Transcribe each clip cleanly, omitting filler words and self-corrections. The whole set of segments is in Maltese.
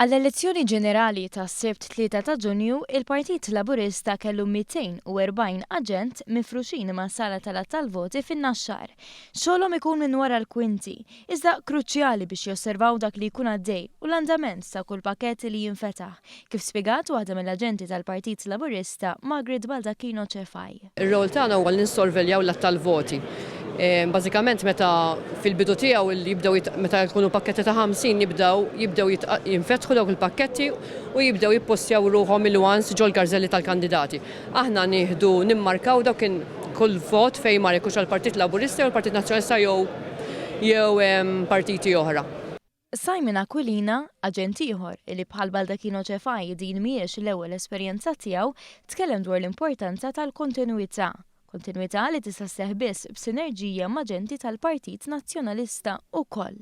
Għall-elezzjoni ġenerali tas-Sibt 3 ta' Ġunju, il-Partit Laburista kellu 240 aġent mifruxin mas-Sala Tal-Għadd Tal-Voti fin-Naxxar. Xogħolhom ikun minn wara l-kwinti, iżda kruċjali biex josservaw dak li jkun għaddej u l-andament ta' kull pakkett li jinfetaħ, kif spjegat waħda mill-aġenti tal-Partit Laburista Margaret Baldacchino Cefaj. Ir-rol tagħna huwa li nissorveljaw l-att tal-voti. Bażikament meta fil-bidu tiegħu li meta jkunu pakketti ta' 50 jibdew jinfetħu dawk il-pakketti u jibdew jippostjaw ruħhom il-wans ġol garżelli tal-kandidati. Aħna nieħdu nimmarkaw dawk kull vot fejn mar ikux għall-Partit Laburista jew l-Partit Nazzjonalista jew partiti oħra. Simon Aquilina, aġent ieħor li bħal Baldacchino Cefaj din mhijiex l-ewwel esperjenza tiegħu, tkellem dwar l-importanza tal-kontinwità. Kontinwità li tista' sseħħ biss b'sinerġija ma' aġenti tal-Partit Nazzjonalista wkoll.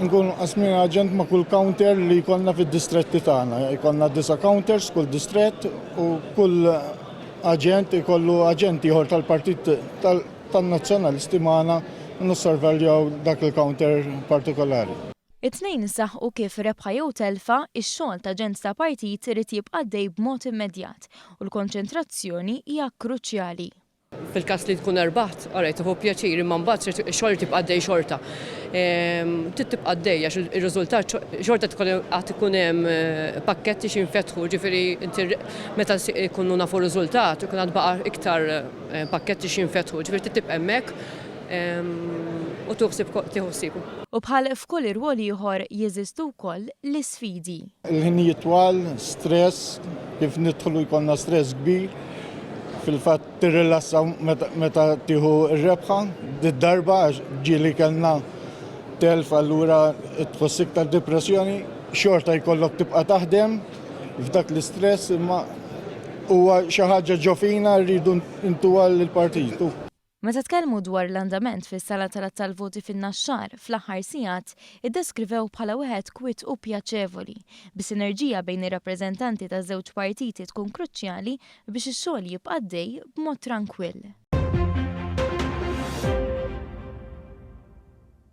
Nkun qasmin aġent ma' kull counter li jkollna fid-distretti tagħna. Jkollna 9 counters kull distrett u kull aġent ikollu aġent ieħor tal-Partit tan-Nazzjonalisti magħna nissorveljaw dak il-counter partikolari. It-tnejn saħħu kif rebħa jew telfa ix-xogħol ta' aġent ta' partit irid jibqa' għaddej b'mod immedjat u l-konċentrazzjoni hija kruċjali. Fil-każ li tkun erbaħt, orajt hu pjaċir imma mbagħad ix-xogħol tibqa' għaddej xorta. Tibqa' għaddej għax ir-riżultat xorta qatt ikun hemm pakketti xi jinfetħu, ġifieri inti meta jkunu nafu r-riżultat ikun għad baqa' iktar pakketti xi jinfetħu, ġifieri tibqa' hemmhekk u tieħu ħsieb. U bħal f'kull irwol ieħor jeżistu wkoll l-isfidi. Il-ħinijiet twal, stress, kif nidħlu jkollna stress kbir. Fil-fatt tirrilassaw meta tieħu r-rebħa, d-darba ġieli kellna telf allura tħoss iktar depressjoni, xorta jkollok tibqa' taħdem f'dak l-istress imma huwa xi ħaġa ġofina rridu intuha lill-partit. Meta tkellmu dwar l-andament fis-Sala Tal-Għadd Tal-Voti fin-Naxxar fl-aħħar sigħat iddeskrivew bħala wieħed kwiet u pjaċevoli, b'sinerġija bejn ir-rappreżentanti taż-żewġ partiti tkun kruċjali biex ix-xogħol jibqa' għaddej b'mod tranquill.